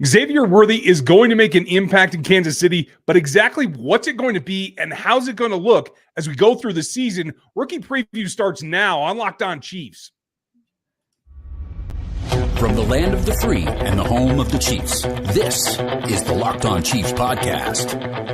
Xavier Worthy is going to make an impact in Kansas City, but exactly what's it going to be and how's it going to look as we go through the season? Rookie preview starts now on Locked On Chiefs. From the land of the free and the home of the Chiefs, this is the Locked On Chiefs podcast.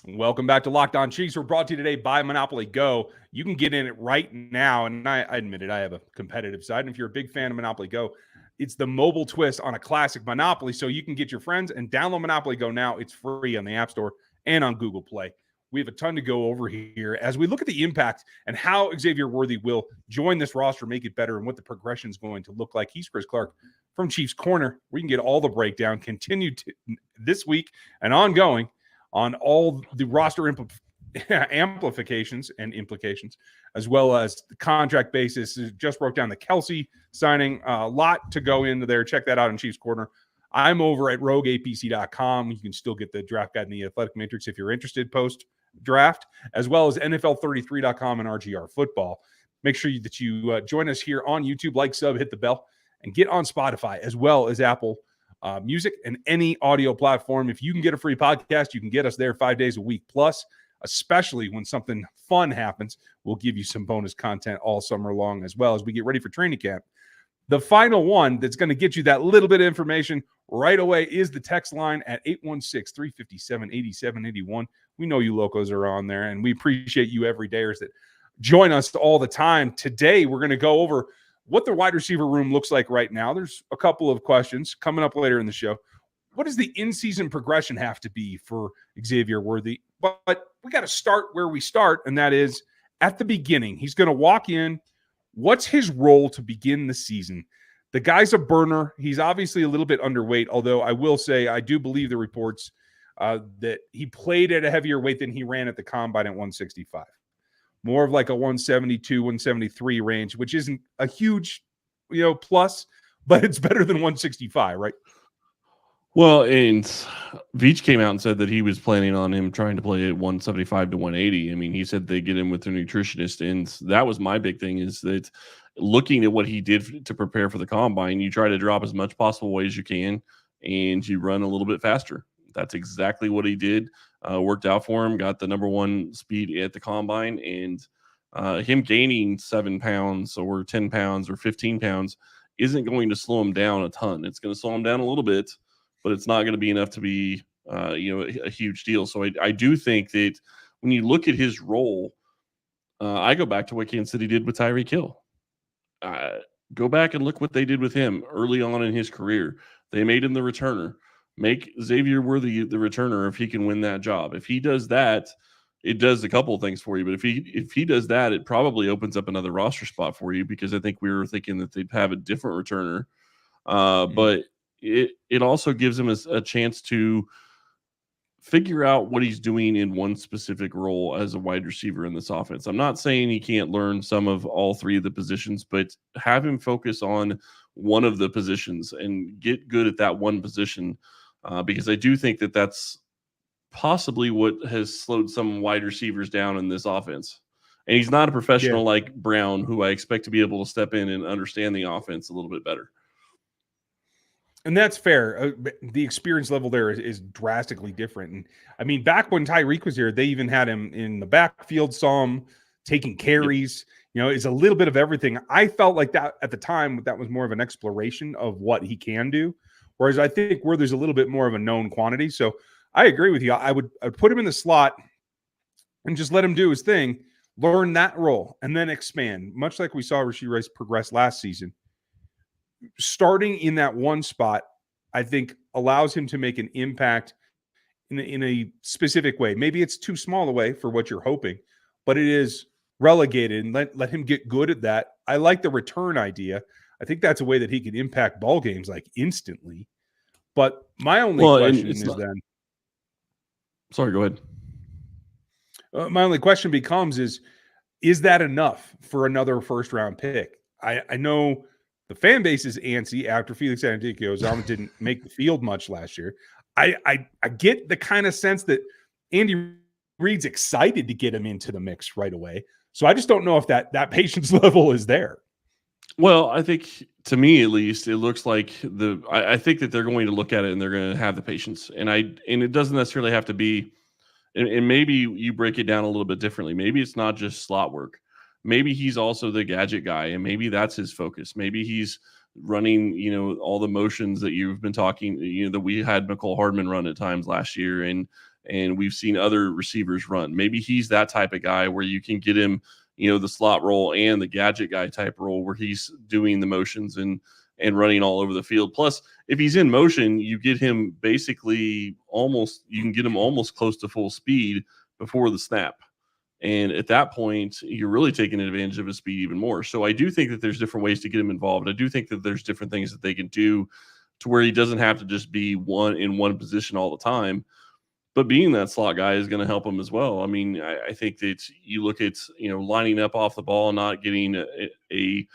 Welcome back to Locked On Chiefs. We're brought to you today by Monopoly Go. You can get in it right now, and I admit it, I have a competitive side, and if you're a big fan of Monopoly Go, it's the mobile twist on a classic Monopoly, so you can get your friends and download Monopoly Go now. It's free on the App Store and on Google Play. We have a ton to go over here as we look at the impact and how Xavier Worthy will join this roster, make it better, and what the progression is going to look like. He's Chris Clark from Chiefs Corner. We can get all the breakdown continued this week and ongoing on all the roster amplifications and implications, as well as the contract basis. Just broke down the Kelsey signing. A lot to go into there. Check that out in Chiefs Corner. I'm over at rogueapc.com. You can still get the draft guide and the athletic matrix if you're interested post-draft, as well as NFL33.com and RGR Football. Make sure that you join us here on YouTube, like, sub, hit the bell, and get on Spotify, as well as Apple Music and any audio platform. If you can get a free podcast, you can get us there 5 days a week. Plus, especially when something fun happens, we'll give you some bonus content all summer long, as well as we get ready for training camp. The final one that's going to get you that little bit of information right away is the text line at 816-357-8781. We know you locos are on there, and we appreciate you everydayers that join us all the time. Today, we're going to go over what the wide receiver room looks like right now. There's a couple of questions coming up later in the show. What does the in-season progression have to be for Xavier Worthy? But we got to start where we start, and that is at the beginning. He's going to walk in. What's his role to begin the season? The guy's a burner. He's obviously a little bit underweight, although I will say I do believe the reports that he played at a heavier weight than he ran at the combine at 165. More of like a 172, 173 range, which isn't a huge, plus, but it's better than 165, right? Well, and Veach came out and said that he was planning on him trying to play at 175 to 180. I mean, he said they get him with a nutritionist, and that was my big thing, is that looking at what he did to prepare for the combine, you try to drop as much possible weight as you can, and you run a little bit faster. That's exactly what he did. Worked out for him, got the number one speed at the combine, and him gaining 7 pounds or 10 pounds or 15 pounds isn't going to slow him down a ton. It's going to slow him down a little bit, but it's not going to be enough to be, a huge deal. So I do think that when you look at his role, I go back to what Kansas City did with Tyreek Hill. Go back and look what they did with him early on in his career. They made him the returner. Make Xavier Worthy the returner if he can win that job. If he does that, it does a couple of things for you. But if he does that, it probably opens up another roster spot for you, because I think we were thinking that they'd have a different returner. But it also gives him a chance to figure out what he's doing in one specific role as a wide receiver in this offense. I'm not saying he can't learn some of all three of the positions, but have him focus on one of the positions and get good at that one position. Because I do think that that's possibly what has slowed some wide receivers down in this offense. And he's not a professional like Brown, who I expect to be able to step in and understand the offense a little bit better. And that's fair. The experience level there is drastically different. And I mean, back when Tyreek was here, they even had him in the backfield, saw him taking carries. It's a little bit of everything. I felt like that at the time, that was more of an exploration of what he can do. Whereas I think where there's a little bit more of a known quantity. So I agree with you. I'd put him in the slot and just let him do his thing, learn that role, and then expand, much like we saw Rashee Rice progress last season. Starting in that one spot, I think, allows him to make an impact in a specific way. Maybe it's too small a way for what you're hoping, but it is relegated, and let him get good at that. I like the return idea. I think that's a way that he can impact ball games like instantly. But my only question is then. Sorry, go ahead. My only question becomes is that enough for another first round pick? I know the fan base is antsy after Felix Antiquio didn't make the field much last year. I get the kind of sense that Andy Reid's excited to get him into the mix right away. So I just don't know if that patience level is there. Well, I think to me at least, it looks like I think that they're going to look at it and they're going to have the patience. And it doesn't necessarily have to be, and maybe you break it down a little bit differently. Maybe it's not just slot work. Maybe he's also the gadget guy, and maybe that's his focus. Maybe he's running, all the motions that you've been talking, that we had Nicole Hardman run at times last year, and we've seen other receivers run. Maybe he's that type of guy where you can get him, the slot role and the gadget guy type role where he's doing the motions and running all over the field. Plus, if he's in motion, you get him basically you can get him almost close to full speed before the snap. And at that point, you're really taking advantage of his speed even more. So I do think that there's different ways to get him involved. I do think that there's different things that they can do to where he doesn't have to just be in one position all the time. But being that slot guy is going to help him as well. I mean, I think that you look at, lining up off the ball, not getting a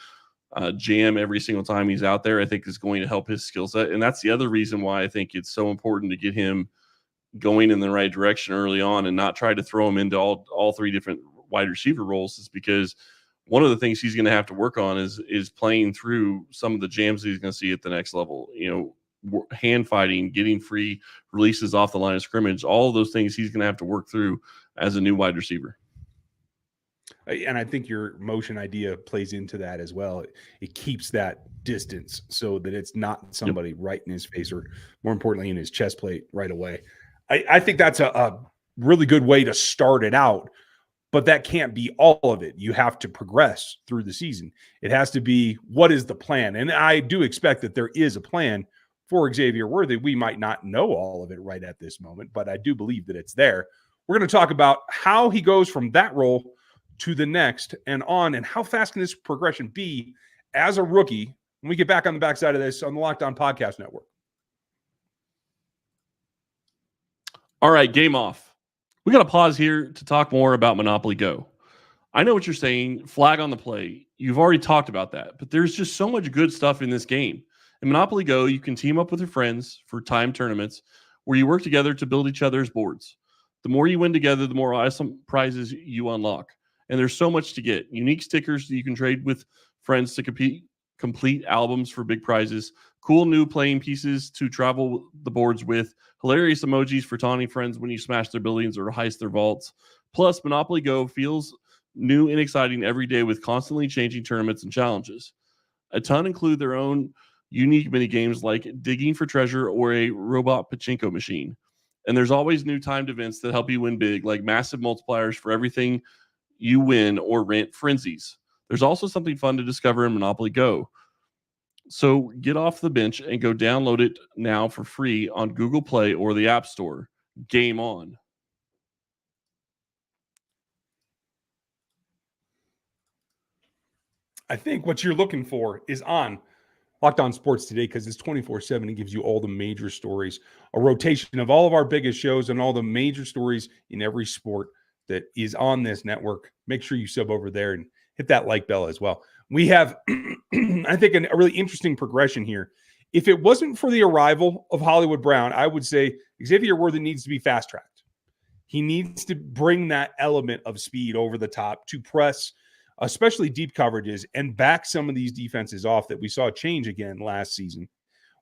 jam every single time he's out there, I think is going to help his skill set. And that's the other reason why I think it's so important to get him going in the right direction early on and not try to throw him into all three different wide receiver roles, is because one of the things he's going to have to work on is playing through some of the jams that he's going to see at the next level. Hand fighting, getting free releases off the line of scrimmage, all of those things he's going to have to work through as a new wide receiver. And I think your motion idea plays into that as well. It keeps that distance so that it's not somebody right in his face, or more importantly, in his chest plate right away. I think that's a really good way to start it out, but that can't be all of it. You have to progress through the season. It has to be, what is the plan? And I do expect that there is a plan for Xavier Worthy. We might not know all of it right at this moment, but I do believe that it's there. We're going to talk about how he goes from that role to the next and on, and how fast can this progression be as a rookie when we get back on the backside of this on the Locked On Podcast Network. All right, game off. We got to pause here to talk more about Monopoly Go. I know what you're saying, flag on the play. You've already talked about that, but there's just so much good stuff in this game. In Monopoly Go, you can team up with your friends for time tournaments where you work together to build each other's boards. The more you win together, the more awesome prizes you unlock. And there's so much to get. Unique stickers that you can trade with friends to complete albums for big prizes, cool new playing pieces to travel the boards with, hilarious emojis for taunting friends when you smash their buildings or heist their vaults. Plus, Monopoly Go feels new and exciting every day with constantly changing tournaments and challenges. A ton include their own unique mini games like digging for treasure or a robot pachinko machine. And there's always new timed events that help you win big, like massive multipliers for everything you win or rent frenzies. There's also something fun to discover in Monopoly Go. So get off the bench and go download it now for free on Google Play or the App Store. Game on. I think what you're looking for is on Locked On Sports Today, because it's 24/7. It gives you all the major stories, a rotation of all of our biggest shows and all the major stories in every sport that is on this network. Make sure you sub over there and hit that like bell as well. We have, I think, a really interesting progression here. If it wasn't for the arrival of Hollywood Brown, I would say Xavier Worthy needs to be fast-tracked. He needs to bring that element of speed over the top to press, especially deep coverages, and back some of these defenses off that we saw change again last season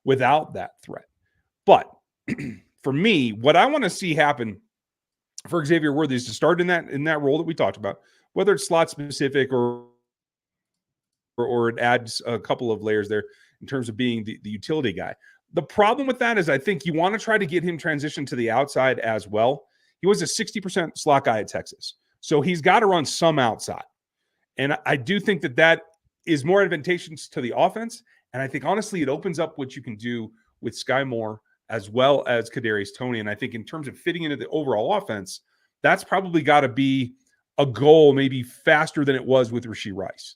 without that threat. But for me, what I want to see happen for Xavier Worthy is to start in that role that we talked about, whether it's slot specific or it adds a couple of layers there in terms of being the utility guy. The problem with that is I think you want to try to get him transitioned to the outside as well. He was a 60% slot guy at Texas, so he's got to run some outside. And I do think that is more advantageous to the offense. And I think, honestly, it opens up what you can do with Sky Moore as well as Kadarius Toney. And I think in terms of fitting into the overall offense, that's probably got to be a goal maybe faster than it was with Rashee Rice.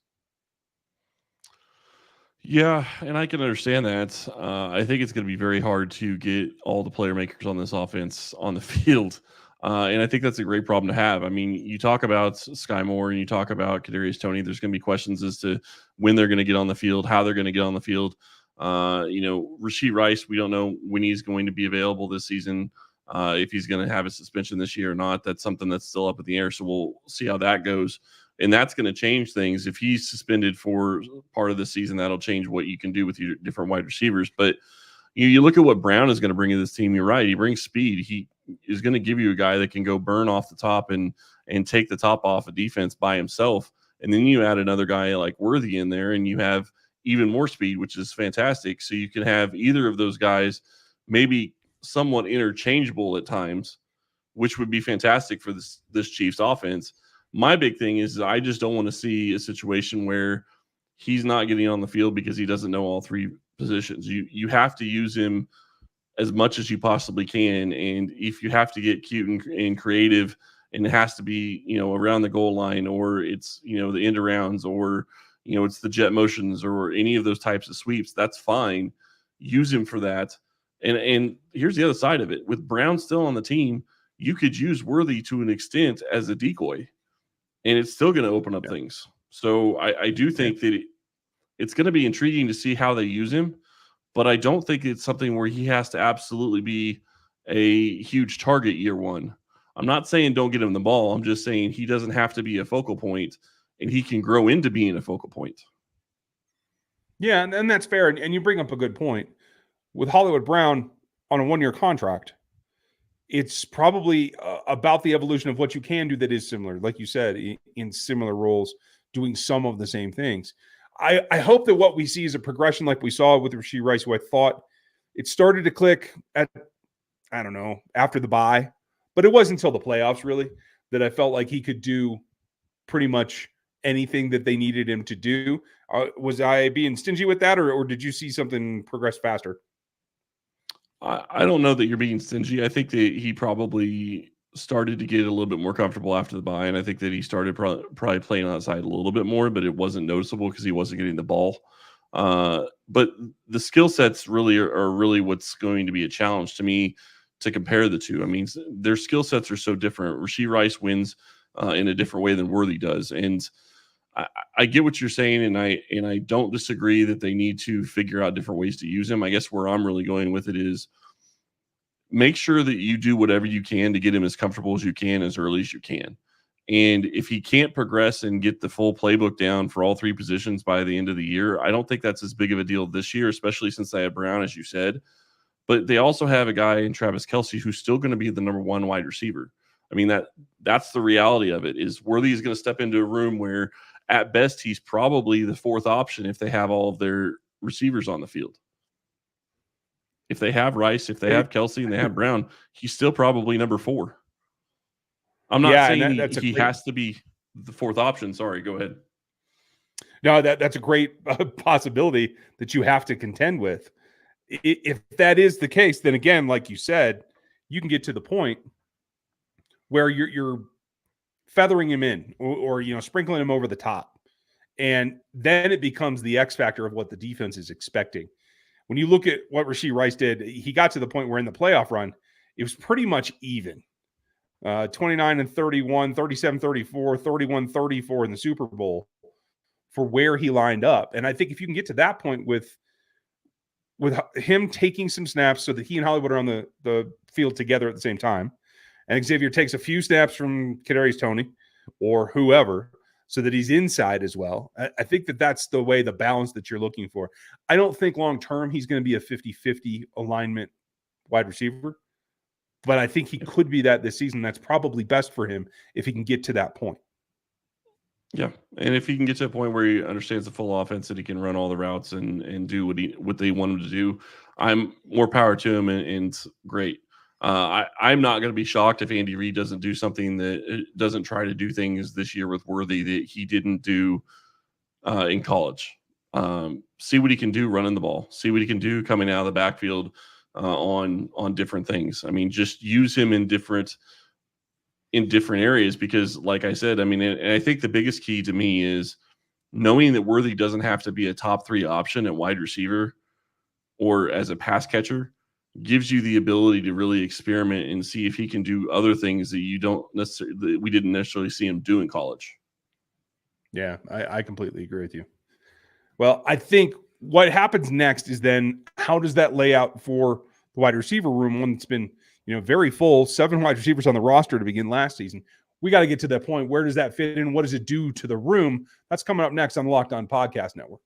Yeah, and I can understand that. I think it's going to be very hard to get all the player makers on this offense on the field. And I think that's a great problem to have. I mean, you talk about Sky Moore and you talk about Kadarius Toney. There's going to be questions as to when they're going to get on the field, how they're going to get on the field. Rashee Rice, we don't know when he's going to be available this season, if he's going to have a suspension this year or not. That's something that's still up in the air. So we'll see how that goes. And that's going to change things. If he's suspended for part of the season, that'll change what you can do with your different wide receivers. But you look at what Brown is going to bring to this team. You're right. He brings speed. He is going to give you a guy that can go burn off the top and take the top off a defense by himself. And then you add another guy like Worthy in there, and you have even more speed, which is fantastic. So you can have either of those guys maybe somewhat interchangeable at times, which would be fantastic for this Chiefs offense. My big thing is I just don't want to see a situation where he's not getting on the field because he doesn't know all three positions. You have to use him as much as you possibly can. And if you have to get cute and creative, and it has to be, around the goal line, or it's, the end arounds, or, it's the jet motions, or any of those types of sweeps, that's fine. Use him for that. And here's the other side of it. With Brown still on the team, you could use Worthy to an extent as a decoy, and it's still going to open up things. So I do think that it's going to be intriguing to see how they use him, but I don't think it's something where he has to absolutely be a huge target year one. I'm not saying don't get him the ball. I'm just saying he doesn't have to be a focal point, and he can grow into being a focal point. Yeah, and that's fair. And you bring up a good point. With Hollywood Brown on a 1-year contract, it's probably about the evolution of what you can do that is similar, like you said, in similar roles, doing some of the same things. I hope that what we see is a progression like we saw with Rashee Rice, who I thought it started to click at, I don't know, after the bye, but it wasn't until the playoffs really that I felt like he could do pretty much anything that they needed him to do. Was I being stingy with that, or did you see something progress faster? I don't know that you're being stingy. I think that he probably started to get a little bit more comfortable after the bye, and I think that he started probably playing outside a little bit more, but it wasn't noticeable because he wasn't getting the ball. But the skill sets really are really what's going to be a challenge to me to compare the two. I mean, their skill sets are so different. Rashee Rice wins in a different way than Worthy does, and I get what you're saying, and I don't disagree that they need to figure out different ways to use him. I guess where I'm really going with it is make sure that you do whatever you can to get him as comfortable as you can as early as you can. And if he can't progress and get the full playbook down for all three positions by the end of the year, I don't think that's as big of a deal this year, especially since they have Brown, as you said. But they also have a guy in Travis Kelce who's still going to be the number one wide receiver. I mean, that's the reality of it, is Worthy is going to step into a room where at best he's probably the fourth option if they have all of their receivers on the field. If they have Rice, if they have Kelce, and they have Brown, he's still probably number 4. I'm not saying he has to be the fourth option. Sorry, go ahead. No, that's a great possibility that you have to contend with. If that is the case, then again, like you said, you can get to the point where you're feathering him in or sprinkling him over the top. And then it becomes the X factor of what the defense is expecting. When you look at what Rashee Rice did, he got to the point where in the playoff run, it was pretty much even. 29-31, 37-34, 31-34 in the Super Bowl for where he lined up. And I think if you can get to that point with him taking some snaps so that he and Hollywood are on the field together at the same time, and Xavier takes a few snaps from Kadarius Toney or whoever so that he's inside as well. I think that's the way, the balance that you're looking for. I don't think long-term he's going to be a 50-50 alignment wide receiver, but I think he could be that this season. That's probably best for him if he can get to that point. Yeah, and if he can get to a point where he understands the full offense and he can run all the routes and do what they want him to do, I'm more power to him, and it's great. I'm not going to be shocked if Andy Reid doesn't do something that doesn't try to do things this year with Worthy that he didn't do in college. See what he can do running the ball. See what he can do coming out of the backfield on different things. I mean, just use him in different areas because, like I said, I mean, and I think the biggest key to me is knowing that Worthy doesn't have to be a top 3 option at wide receiver or as a pass catcher. Gives you the ability to really experiment and see if he can do other things that we didn't necessarily see him do in college. Yeah, I completely agree with you. Well, I think what happens next is then how does that lay out for the wide receiver room, one that's been very full, 7 wide receivers on the roster to begin last season. we got to get to that point. Where does that fit in? What does it do to the room? That's coming up next on the Locked On Podcast Network.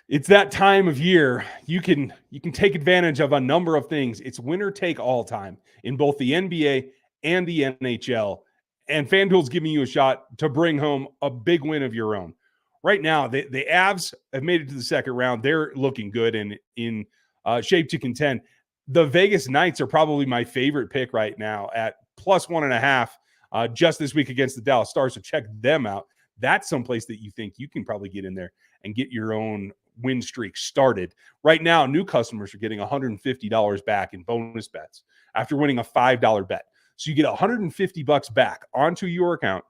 It's that time of year. You can take advantage of a number of things. It's winner take all time in both the NBA and the NHL. And FanDuel's giving you a shot to bring home a big win of your own. Right now, the Avs have made it to the second round. They're looking good and in shape to contend. The Vegas Knights are probably my favorite pick right now at +1.5 just this week against the Dallas Stars. So check them out. That's someplace that you think you can probably get in there and get your own win streak started. Right now, new customers are getting $150 back in bonus bets after winning a $5 bet. So you get $150 back onto your account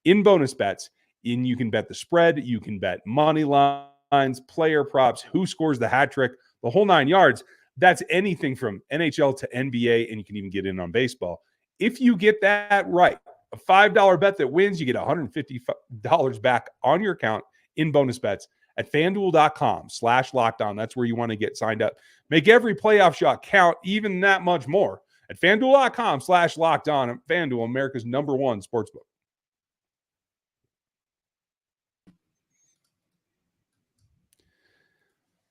in bonus bets. And you can bet the spread, you can bet money lines, player props, who scores the hat trick, the whole 9 yards. That's anything from NHL to NBA, and you can even get in on baseball. If you get that right, a $5 bet that wins, you get $150 back on your account in bonus bets at FanDuel.com/lockedon. That's where you want to get signed up. Make every playoff shot count, even that much more at FanDuel.com/lockedon. FanDuel, America's #1 sportsbook.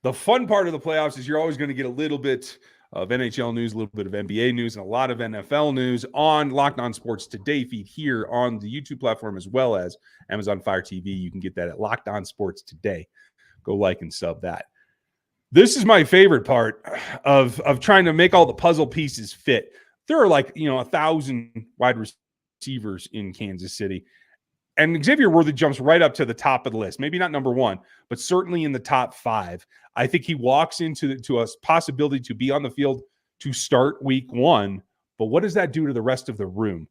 The fun part of the playoffs is you're always going to get a little bit of NHL news, a little bit of NBA news, and a lot of NFL news on Locked On Sports Today feed here on the YouTube platform as well as Amazon Fire TV. You can get that at Locked On Sports Today. Go like and sub that. This is my favorite part of trying to make all the puzzle pieces fit. There are 1,000 wide receivers in Kansas City. And Xavier Worthy jumps right up to the top of the list. Maybe not number 1, but certainly in the top 5. I think he walks into a possibility to be on the field to start week 1. But what does that do to the rest of the room?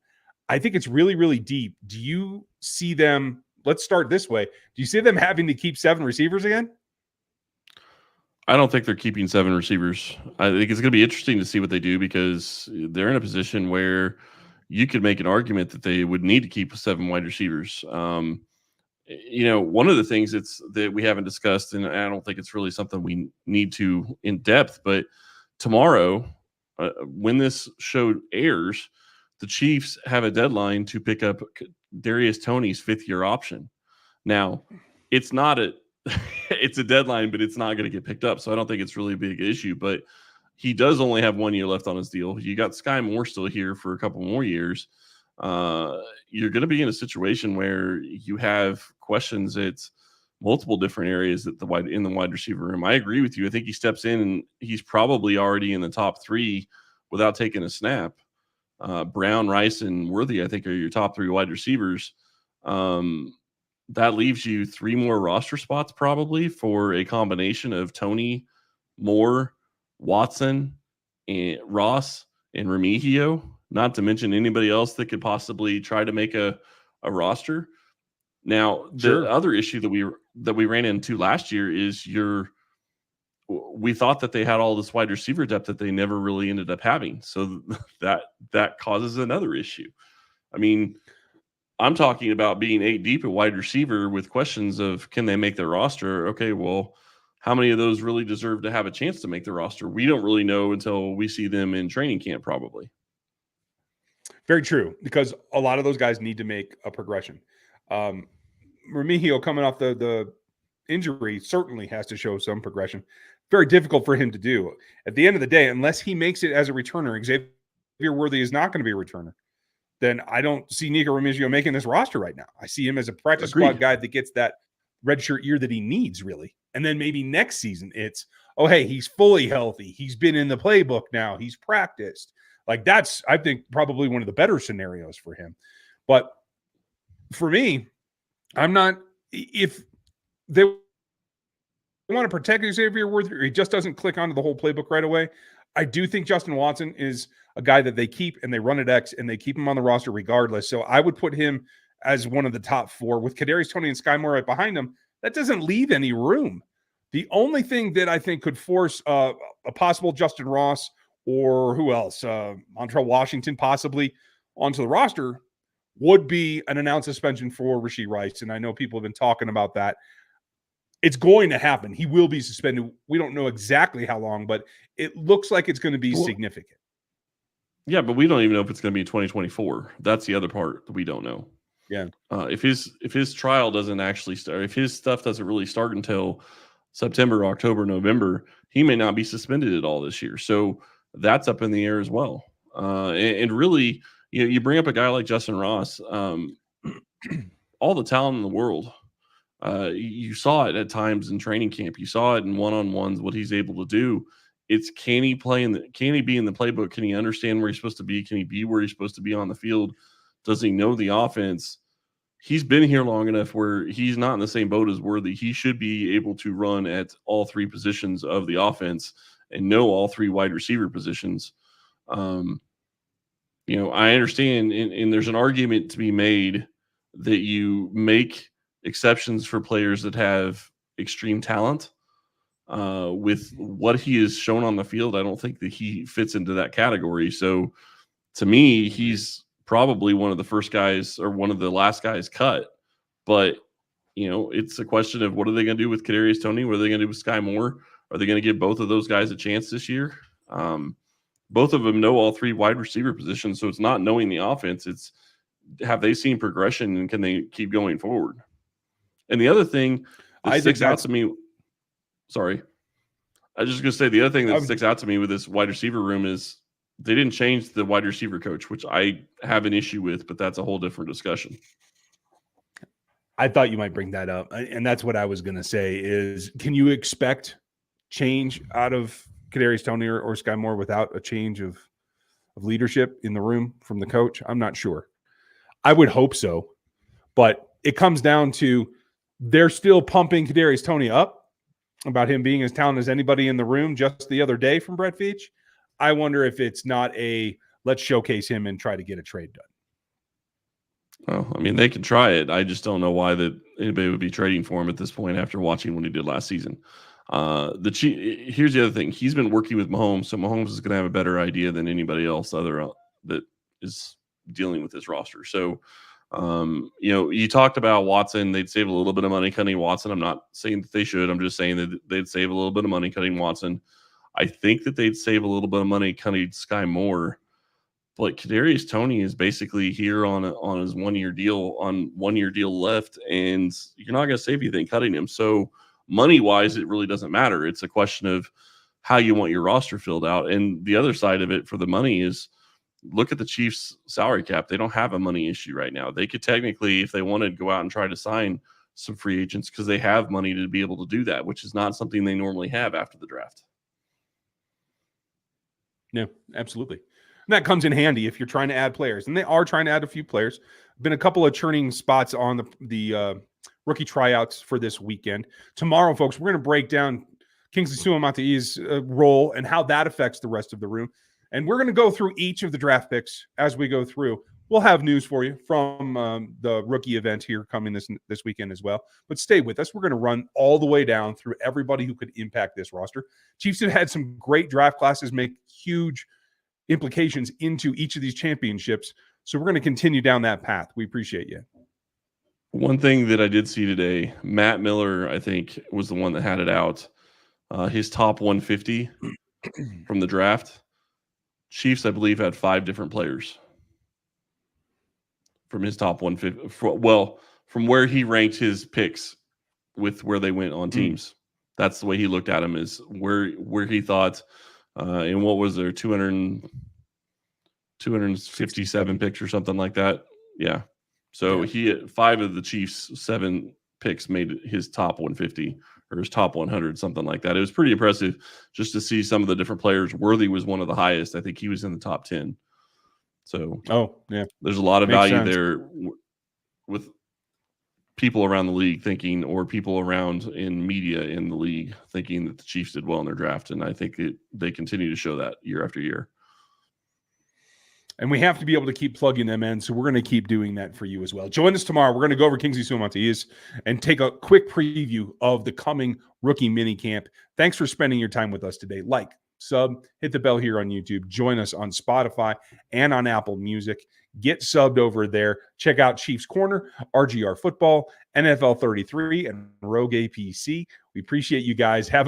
I think it's really, really deep. Do you see them? Let's start this way. Do you see them having to keep 7 receivers again? I don't think they're keeping 7 receivers. I think it's going to be interesting to see what they do because they're in a position where you could make an argument that they would need to keep 7 wide receivers. One of the things that we haven't discussed, and I don't think it's really something we need to in depth, but tomorrow, when this show airs, the Chiefs have a deadline to pick up Darius Toney's 5th-year option. Now, it's a deadline, but it's not going to get picked up. So I don't think it's really a big issue, but he does only have 1 year left on his deal. You got Sky Moore still here for a couple more years. You're going to be in a situation where you have questions at multiple different areas in the wide receiver room. I agree with you. I think he steps in and he's probably already in the top 3 without taking a snap. Brown, Rice, and Worthy, I think, are your top 3 wide receivers. That leaves you 3 more roster spots probably for a combination of Toney, Moore, Watson, and Ross, and Remigio, not to mention anybody else that could possibly try to make a roster. Now, the other issue that we ran into last year is we thought that they had all this wide receiver depth that they never really ended up having. So that causes another issue. I mean, I'm talking about being 8 deep at wide receiver with questions of can they make their roster? Okay, well, how many of those really deserve to have a chance to make the roster? We don't really know until we see them in training camp, probably. Very true, because a lot of those guys need to make a progression. Remigio, coming off the injury, certainly has to show some progression. Very difficult for him to do. At the end of the day, unless he makes it as a returner, Xavier Worthy is not going to be a returner. Then I don't see Nico Remigio making this roster right now. I see him as a practice squad guy that gets that redshirt year that he needs, really. And then maybe next season it's, oh, hey, he's fully healthy. He's been in the playbook now. He's practiced. That's, I think, probably one of the better scenarios for him. But for me, I'm not – if they want to protect Xavier Worthy or he just doesn't click onto the whole playbook right away, I do think Justin Watson is a guy that they keep and they run at X and they keep him on the roster regardless. So I would put him as one of the top 4 with Kadarius Toney and Sky Moore right behind him. That doesn't leave any room. The only thing that I think could force a possible Justin Ross or who else, Montrell Washington possibly onto the roster would be an announced suspension for Rashee Rice. And I know people have been talking about that. it's going to happen. He will be suspended. We don't know exactly how long, but it looks like it's going to be significant. Yeah, but we don't even know if it's going to be 2024. That's the other part that we don't know. Yeah. If his trial doesn't actually start, if his stuff doesn't really start until September, October, November, he may not be suspended at all this year. So that's up in the air as well. And really, you bring up a guy like Justin Ross, all the talent in the world. You saw it at times in training camp. You saw it in one-on-ones, what he's able to do. It's can he be in the playbook? Can he understand where he's supposed to be? Can he be where he's supposed to be on the field? Does he know the offense? He's been here long enough where he's not in the same boat as Worthy. He should be able to run at all three positions of the offense and know all three wide receiver positions. I understand, and there's an argument to be made that you make exceptions for players that have extreme talent. With what he has shown on the field, I don't think that he fits into that category. So to me, he's probably one of the first guys or one of the last guys cut. But, it's a question of what are they going to do with Kadarius Toney? What are they going to do with Sky Moore? Are they going to give both of those guys a chance this year? Both of them know all three wide receiver positions. So it's not knowing the offense. It's have they seen progression and can they keep going forward? And the other thing that sticks out to me, sorry, I was just going to say the other thing that sticks out to me with this wide receiver room is they didn't change the wide receiver coach, which I have an issue with, but that's a whole different discussion. I thought you might bring that up, and that's what I was going to say is, can you expect change out of Kadarius Toney or Sky Moore without a change of leadership in the room from the coach? I'm not sure. I would hope so, but it comes down to they're still pumping Kadarius Toney up about him being as talented as anybody in the room just the other day from Brett Veach. I wonder if it's not let's showcase him and try to get a trade done. Well, I mean, they can try it. I just don't know why that anybody would be trading for him at this point after watching what he did last season. Here's the other thing. He's been working with Mahomes, so Mahomes is going to have a better idea than anybody else that is dealing with this roster. So, you talked about Watson. They'd save a little bit of money cutting Watson. I'm not saying that they should. I'm just saying that they'd save a little bit of money cutting Watson. I think that they'd save a little bit of money cutting Sky Moore. But Kadarius Toney is basically here on his 1 year deal, on 1 year deal left, and you're not going to save anything cutting him. So money wise, it really doesn't matter. It's a question of how you want your roster filled out. And the other side of it for the money is look at the Chiefs' salary cap. They don't have a money issue right now. They could technically, if they wanted, go out and try to sign some free agents because they have money to be able to do that, which is not something they normally have after the draft. No, absolutely. And that comes in handy if you're trying to add players. And they are trying to add a few players. Been a couple of churning spots on the rookie tryouts for this weekend. Tomorrow, folks, we're going to break down Kingsley Suamata's role and how that affects the rest of the room. And we're going to go through each of the draft picks as we go through. We'll have news for you from the rookie event here coming this weekend as well. But stay with us. We're going to run all the way down through everybody who could impact this roster. Chiefs have had some great draft classes, make huge implications into each of these championships. So we're going to continue down that path. We appreciate you. One thing that I did see today, Matt Miller, I think, was the one that had it out. His top 150 from the draft. Chiefs, I believe, had 5 different players from his top 150. From where he ranked his picks with where they went on teams. That's the way he looked at them, is where he thought, and what was there, 257 picks or something like that. Yeah. So he had 5 of the Chiefs' 7 picks made his top 150 or his top 100, something like that. It was pretty impressive just to see some of the different players. Worthy was one of the highest. I think he was in the top 10. So, there's a lot of value there with people around the league thinking, or people around in media in the league thinking that the Chiefs did well in their draft. And I think they continue to show that year after year. And we have to be able to keep plugging them in. So we're going to keep doing that for you as well. Join us tomorrow. We're going to go over Kingsley Suamata's and take a quick preview of the coming rookie mini camp. Thanks for spending your time with us today. Like, sub, hit the bell here on YouTube, join us on Spotify and on Apple Music. Get subbed over there. Check out Chiefs Corner, RGR Football, NFL 33, and Rogue APC. We appreciate you guys. Have a